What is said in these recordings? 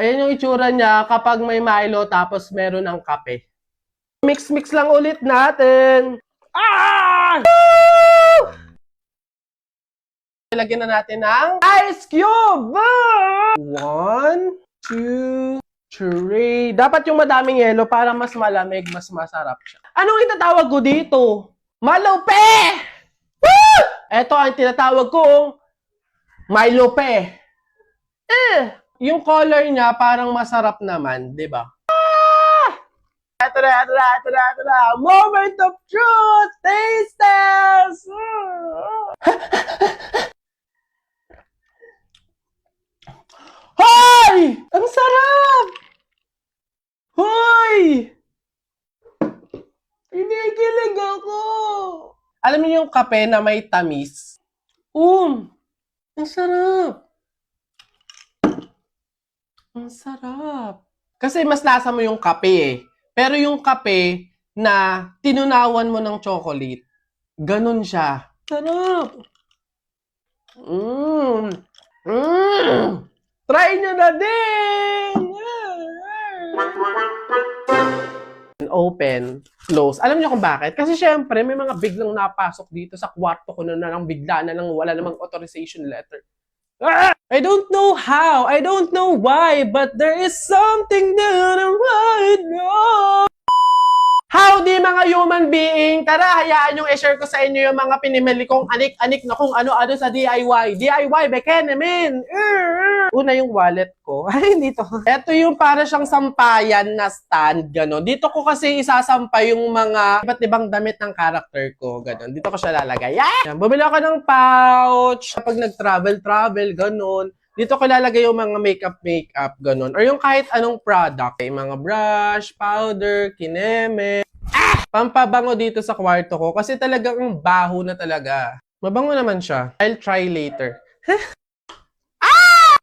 Ayan yung itsura niya kapag may Milo tapos meron ng kape. Mix-mix lang ulit natin. Ah! Lagyan na natin ng ice cube! 1, 2, 3. Dapat yung madaming yelo para mas malamig, mas masarap siya. Anong itatawag ko dito? Malupe! Woo! Ito ang tinatawag kong Milope. Yung color niya parang masarap naman, di ba? Ito na. Moment of truth! Taste test! Hoy! Ang sarap! Hoy! Kinikilig ako! Alam niyo yung kape na may tamis? Ang sarap! Ang sarap! Kasi mas lasa mo yung kape eh. Pero yung kape na tinunawan mo ng chocolate, ganun siya. Sarap! Try nyo na din! Open, close. Alam niyo kung bakit? Kasi syempre, may mga biglang napasok dito sa kwarto ko na lang bigla na lang wala namang authorization letter. I don't know how, I don't know why, but there is something that I right now. Howdy mga human being! Tara, hayaan yung i-share ko sa inyo yung mga pinimili kong anik-anik na kung ano-ano sa DIY. DIY, bekenemin! Una yung wallet ko. Ay, dito. Ito yung para siyang sampayan na stand, gano'n. Dito ko kasi isasampay yung mga iba't ibang damit ng character ko, gano'n. Dito ko siya lalagay. Yan! Bumili ako ng pouch kapag nag-travel, gano'n. Dito ko lalagay yung mga makeup, ganun. Or yung kahit anong product. Yung mga brush, powder, kineme. Pampabango dito sa kwarto ko kasi talagang baho na talaga. Mabango naman siya. I'll try later.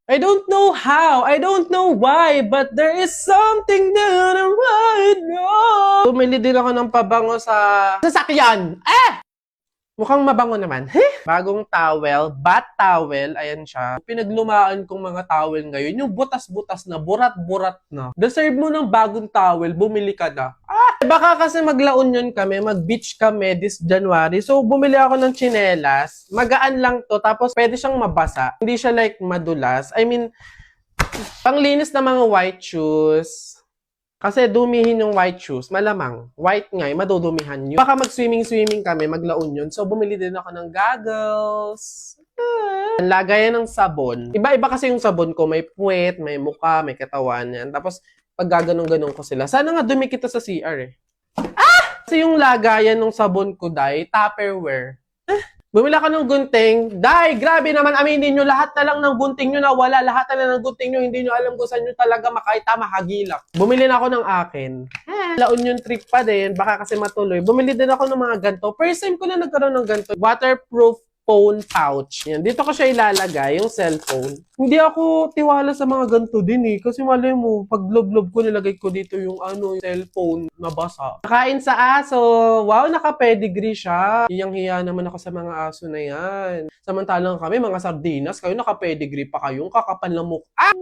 I don't know how, I don't know why, but there is something that I right now. Bumili din ako ng pabango sa sasakyan. Mukhang mabango naman. Bagong towel, bath towel, ayan siya. Pinaglumaan kong mga towel ngayon, yung butas-butas na, burat-burat na. Deserve mo ng bagong towel, bumili ka na. Baka kasi maglaon yun kami, mag-beach kami this January. So, bumili ako ng tsinelas. Magaan lang to, tapos pwede siyang mabasa. Hindi siya like madulas. I mean, panglinis na mga white shoes. Kasi dumihin yung white shoes, malamang. White nga, madudumihan yun. Baka mag-swimming kami, maglaon yun. So, bumili din ako ng goggles. Lagayan ng sabon. Iba-iba kasi yung sabon ko. May puwet, may mukha, may katawan yan. Tapos, pag gaganong-ganong ko sila. Sana nga dumikit sa CR eh. Kasi yung lagayan ng sabon ko, dahil Tupperware. Bumili ako ng gunting. Day, grabe naman, aminin nyo, lahat na lang ng gunting nyo nawala. Lahat na lang ng gunting nyo, hindi nyo alam kung saan nyo talaga makaita, mahagilak. Bumili na ako ng akin. Laon yung trip pa din, baka kasi matuloy. Bumili din ako ng mga ganito. First time ko na nagkaroon ng ganito. Waterproof phone pouch. Yan. Dito ko siya ilalagay, yung cellphone. Hindi ako tiwala sa mga ganito din eh. Kasi malay mo, pag loob-loob ko, nilagay ko dito yung yung cellphone na basa. Nakain sa aso. Wow, naka-pedigree siya. Hiyang-hiya naman ako sa mga aso na yan. Samantalang kami, mga sardinas, kayo naka-pedigree pa kayong kakapal na mukha.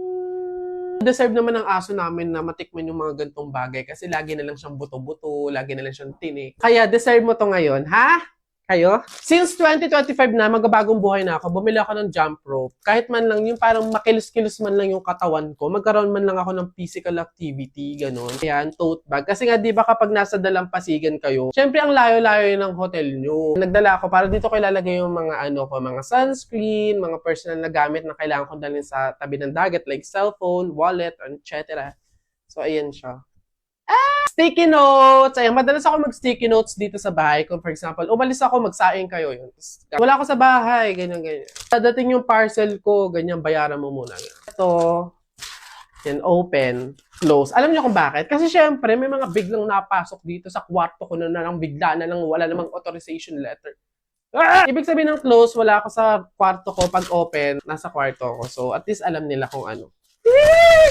Deserve naman ng aso namin na matikman yung mga gantong bagay kasi lagi na lang siyang buto-buto, lagi na lang siyang tinik. Kaya deserve mo to ngayon, ha? Kayo? Since 2025 na, magbabagong buhay na ako, bumili ako ng jump rope. Kahit man lang yung parang makilos-kilos man lang yung katawan ko, magkaroon man lang ako ng physical activity, ganun. Ayan, tote bag. Kasi nga, di ba kapag nasa dalampasigan kayo, syempre ang layo-layo ng hotel nyo. Nagdala ako para dito ko ilalagay yung mga mga sunscreen, mga personal na gamit na kailangan ko dalhin sa tabi ng dagat, like cellphone, wallet, etc. So, ayan siya. Sticky notes! Ayan, madalas ako mag-sticky notes dito sa bahay. Kung for example, umalis ako, magsaing kayo. Yun. Wala ako sa bahay, ganyan. Dadating yung parcel ko, ganyan, bayaran mo muna. Ito, yan, open, close. Alam niyo kung bakit? Kasi syempre, may mga biglang napasok dito sa kwarto ko na lang bigla na lang wala namang authorization letter. Ibig sabihin ng close, wala ako sa kwarto ko. Pag open, nasa kwarto ko. So, at least alam nila kung ano.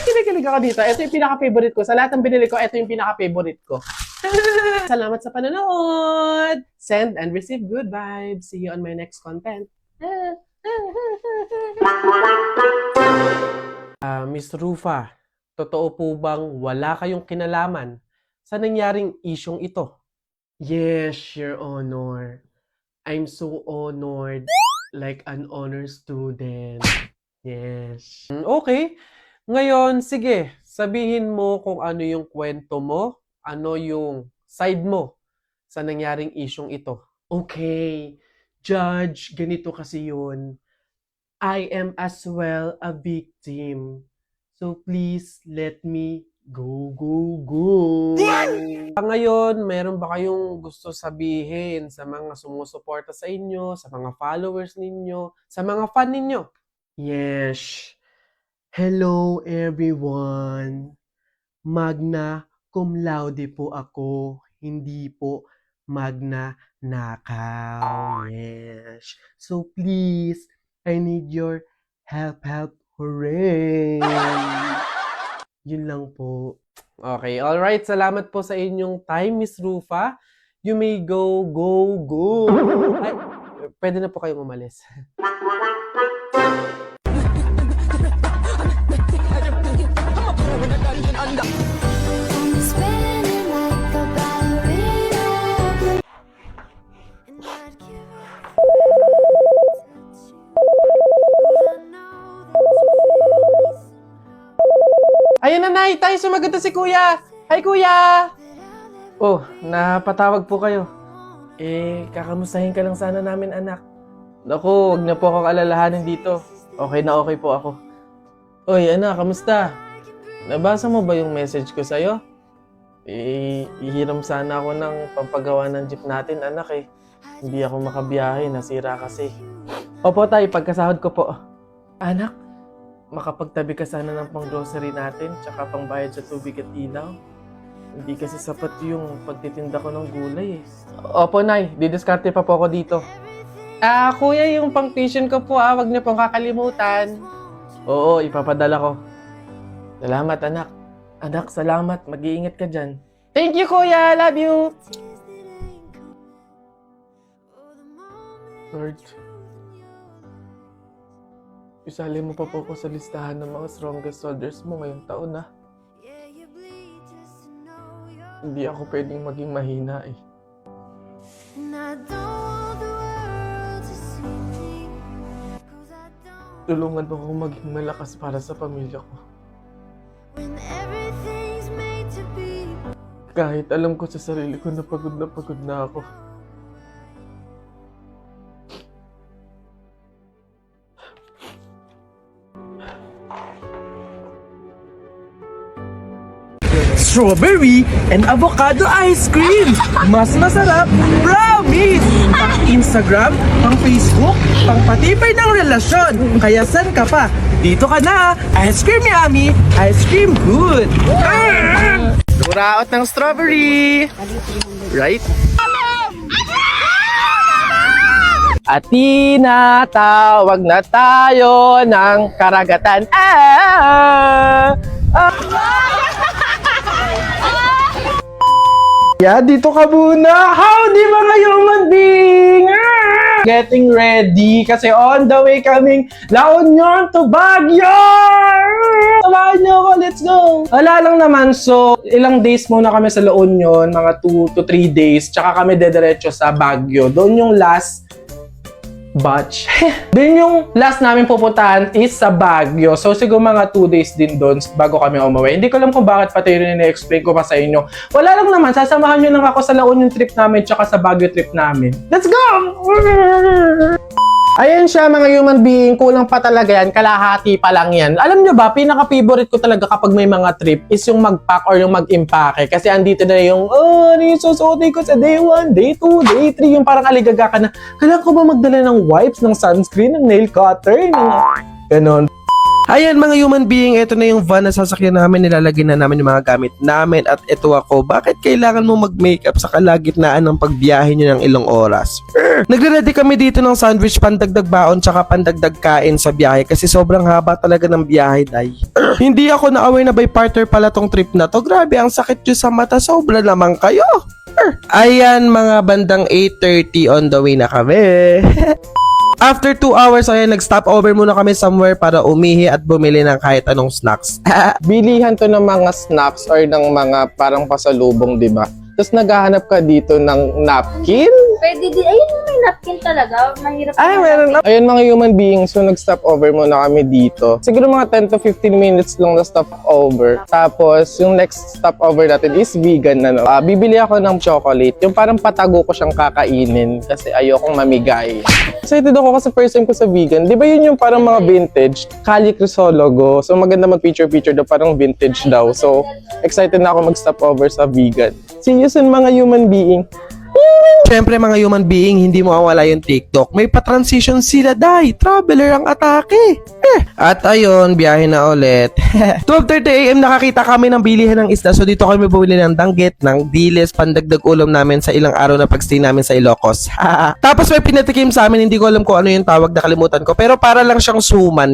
Kinikilig ako dito. Ito yung pinaka-favorite ko. Sa lahat ng binili ko, ito yung pinaka-favorite ko. Salamat sa panonood! Send and receive good vibes. See you on my next content. Miss Rufa, Totoo po bang wala kayong kinalaman sa nangyaring isyong ito? Yes, Your Honor. I'm so honored, like an honor student. Yes. Okay. Ngayon, sige, sabihin mo kung ano yung kwento mo, ano yung side mo sa nangyaring isyong ito. Okay, Judge, ganito kasi yun. I am as well a victim. So please let me go, go, go. Ngayon, meron ba kayong gusto sabihin sa mga sumusuporta sa inyo, sa mga followers ninyo, sa mga fan ninyo? Yes. Hello everyone. Magna cum laude po ako, hindi po magna nakaw. Yes. So please, I need your help. Hooray! Yun lang po. Okay, alright. Salamat po sa inyong time, Miss Rufa. You may go, go, go. Ay, pwede na po kayong umalis. Spinning like a ballerina, and I'd give up touch you, 'cause I know that you feel me somehow. Ayun na, Nay. Tayo sumagot na si Kuya. Hi, Kuya! Oh, napatawag po kayo. Kakamustahin ka lang sana namin, anak. Naku, wag na po akong alalahanin dito. Okay na okay po ako. Oy, anak, kamusta? Nabasa mo ba yung message ko sa'yo? Ihiram sana ako ng pampagawa ng jeep natin, anak eh. Hindi ako makabiyahe, nasira kasi. Opo, tay, pagkasahod ko po. Anak, makapagtabi ka sana ng pang-grocery natin, tsaka pangbayad sa tubig at ilaw. Hindi kasi sapat yung pagtitinda ko ng gulay eh. Opo, Nay, didiskarte pa po ako dito. Kuya, yung pang-tuition ko po wag niyo pong kakalimutan. Oo, ipapadala ko. Salamat, anak. Anak, salamat. Mag-iingat ka dyan. Thank you, Kuya. Love you. Lord, isali mo pa po ako sa listahan ng mga strongest soldiers mo ngayong taon na. Hindi ako pwedeng maging mahina eh. And I don't want the world to see me, 'cause I don't. Tulungan mo ako maging malakas para sa pamilya ko. When everything's made to be. Kahit alam ko sa sarili ko na pagod na ako. Strawberry and avocado ice cream! Mas masarap, promise! Pang Instagram, pang Facebook, pang patibay ng relasyon. Kaya saan ka pa? Dito ka na! Ice cream yummy! Ice cream good! Duraot ng strawberry! Right? Atina, tawag na tayo ng karagatan. Yeah, dito ka muna. Howdy mga human being! Getting ready kasi on the way kaming La Union to Baguio! Samahan niyo ako, let's go! Wala lang naman, so ilang days muna kami sa La Union, mga 2 to 3 days, tsaka kami dediretso sa Baguio. Doon yung last batch. Then yung last namin pupuntahan is sa Baguio. So siguro mga 2 days din doon bago kami umuwi. Hindi ko alam kung bakit pati yun na-explain ko pa sa inyo. Wala lang naman, sasamahan nyo lang ako sa La Union trip namin tsaka sa Baguio trip namin. Let's go! Ayan siya mga human being, kulang pa talaga yan, kalahati pa lang yan. Alam nyo ba, pinaka-favorite ko talaga kapag may mga trip is yung mag-pack or yung mag-impake. Kasi andito na yung, ano yung susuotin ko sa day 1, day 2, day 3, yung parang aligaga ka na, kailangan ko ba magdala ng wipes, ng sunscreen, ng nail cutter, ng ganon. Ayan mga human being, ito na yung van na sasakyan namin, nilalagay na namin yung mga gamit namin at ito ako, bakit kailangan mo mag-makeup sa kalagitnaan ng pagbiyahe nyo ng ilang oras? Nagre-ready kami dito ng sandwich, pandagdag baon, tsaka pandagdag kain sa biyahe kasi sobrang haba talaga ng biyahe, day. Hindi ako na-aware na by partner pala tong trip na to, grabe ang sakit nyo sa mata, sobra naman kayo. Ayan mga bandang 8:30 on the way na kami. After 2 hours, ayan, nag-stop over muna kami somewhere para umihi at bumili ng kahit anong snacks. Bilihan to ng mga snacks or ng mga parang pasalubong, di ba? Tapos naghahanap ka dito ng napkin? Pwede din. Ayun, may napkin talaga. Mahirap Ay, meron na. Ayun mga human beings, so nag-stop over muna kami dito. Siguro mga 10 to 15 minutes lang na stop over. Tapos, yung next stop over natin is vegan na, no? Bibili ako ng chocolate. Yung parang patago ko siyang kakainin kasi ayokong mamigay. Excited ako kasi first time ko sa vegan. Di ba yun yung parang mga vintage? Kali Crisologo. So, maganda mag-picture-picture daw, parang vintage daw. So, excited na ako mag-stop over sa vegan. See you soon mga human being. Siyempre mga human being, hindi mo mawala yung TikTok. May pa-transition sila, dai. Traveler ang atake. At ayun, biyahe na ulit. 12:30 AM nakakita kami ng bilihan ng isda. So dito kami bumili ng danggit, ng dilis, pandagdag ulam namin sa ilang araw na pagstay namin sa Ilocos. Tapos may pinatikim sa amin, hindi ko alam kung ano yung tawag, nakalimutan ko. Pero para lang siyang suman.